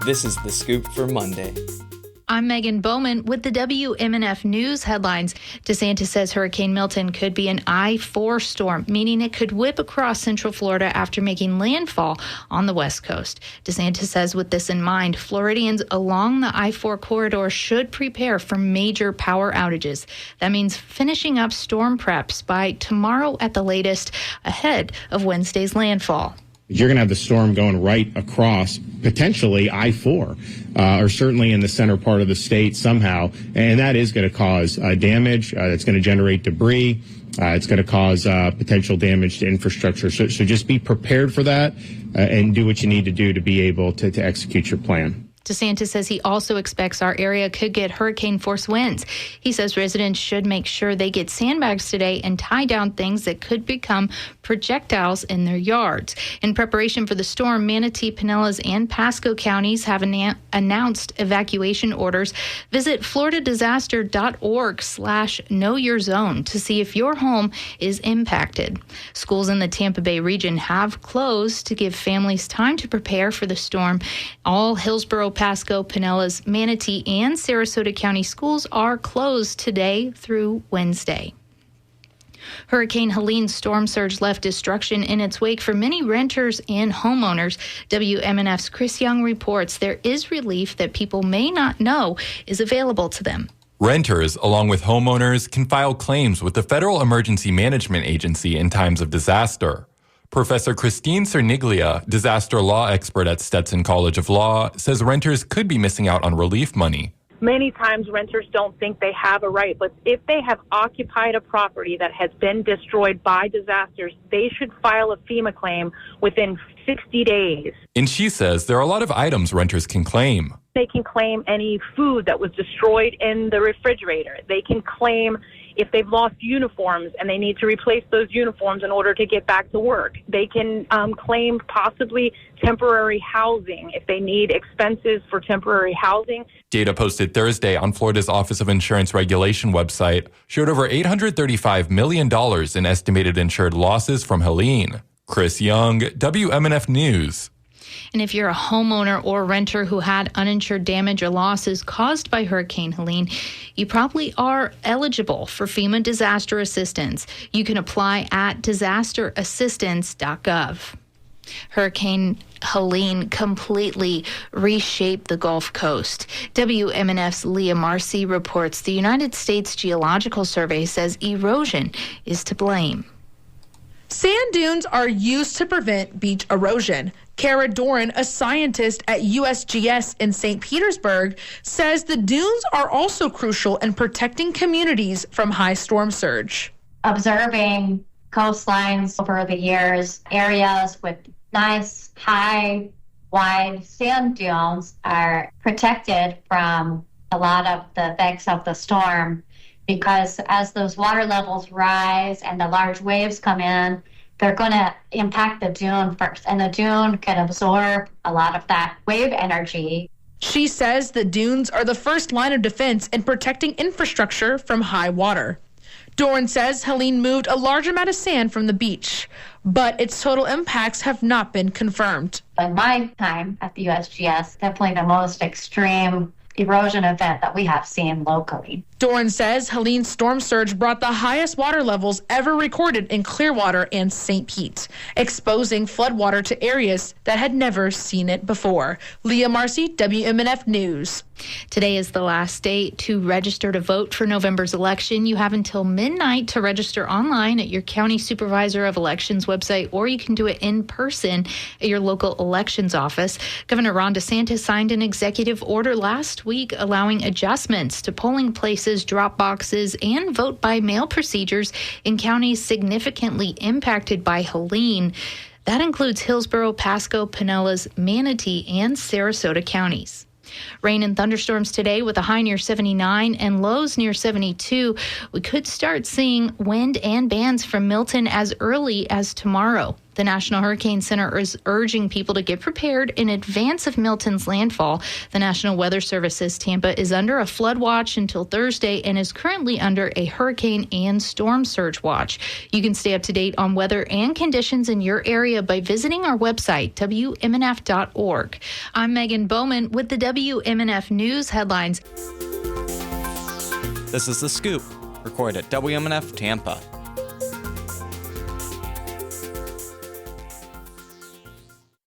This is The Scoop for Monday. I'm Megan Bowman with the WMNF News headlines. DeSantis says Hurricane Milton could be an I-4 storm, meaning it could whip across Central Florida after making landfall on the West Coast. DeSantis says with this in mind, Floridians along the I-4 corridor should prepare for major power outages. That means finishing up storm preps by tomorrow at the latest, ahead of Wednesday's landfall. You're going to have the storm going right across, potentially I-4, or certainly in the center part of the state somehow. And that is going to cause damage. It's going to generate debris. It's going to cause potential damage to infrastructure. So just be prepared for that and do what you need to do to be able to execute your plan. DeSantis says he also expects our area could get hurricane-force winds. He says residents should make sure they get sandbags today and tie down things that could become projectiles in their yards. In preparation for the storm, Manatee, Pinellas, and Pasco counties have announced evacuation orders. Visit floridadisaster.org/knowyourzone to see if your home is impacted. Schools in the Tampa Bay region have closed to give families time to prepare for the storm. All Hillsborough, Pasco, Pinellas, Manatee, and Sarasota County schools are closed today through Wednesday. Hurricane Helene's storm surge left destruction in its wake for many renters and homeowners. WMNF's Chris Young reports there is relief that people may not know is available to them. Renters, along with homeowners, can file claims with the Federal Emergency Management Agency in times of disaster. Professor Christine Cerniglia, disaster law expert at Stetson College of Law, says renters could be missing out on relief money. Many times renters don't think they have a right, but if they have occupied a property that has been destroyed by disasters, they should file a FEMA claim within 60 days. And she says there are a lot of items renters can claim. They can claim any food that was destroyed in the refrigerator. They can claim if they've lost uniforms and they need to replace those uniforms in order to get back to work. They can claim possibly temporary housing if they need expenses for temporary housing. Data posted Thursday on Florida's Office of Insurance Regulation website showed over $835 million in estimated insured losses from Helene. Chris Young, WMNF News. And if you're a homeowner or renter who had uninsured damage or losses caused by Hurricane Helene, you probably are eligible for FEMA disaster assistance. You can apply at disasterassistance.gov. Hurricane Helene completely reshaped the Gulf Coast. WMNF's Leah Marcy reports the United States Geological Survey says erosion is to blame. Sand dunes are used to prevent beach erosion. Kara Doran, a scientist at USGS in St. Petersburg, says the dunes are also crucial in protecting communities from high storm surge. Observing coastlines over the years, areas with nice, high, wide sand dunes are protected from a lot of the effects of the storm, because as those water levels rise and the large waves come in, they're going to impact the dune first, and the dune can absorb a lot of that wave energy. She says the dunes are the first line of defense in protecting infrastructure from high water. Doran says Helene moved a large amount of sand from the beach, but its total impacts have not been confirmed. In my time at the USGS, definitely the most extreme erosion event that we have seen locally. Doran says Helene's storm surge brought the highest water levels ever recorded in Clearwater and St. Pete, exposing floodwater to areas that had never seen it before. Leah Marcy, WMNF News. Today is the last day to register to vote for November's election. You have until midnight to register online at your county supervisor of elections website, or you can do it in person at your local elections office. Governor Ron DeSantis signed an executive order last week allowing adjustments to polling places, drop boxes, and vote by mail procedures in counties significantly impacted by Helene. That includes Hillsborough, Pasco, Pinellas, Manatee, and Sarasota counties. Rain and thunderstorms today with a high near 79 and lows near 72. We could start seeing wind and bands from Milton as early as tomorrow. The National Hurricane Center is urging people to get prepared in advance of Milton's landfall. The National Weather Service says Tampa is under a flood watch until Thursday and is currently under a hurricane and storm surge watch. You can stay up to date on weather and conditions in your area by visiting our website, WMNF.org. I'm Megan Bowman with the WMNF News headlines. This is The Scoop, recorded at WMNF Tampa.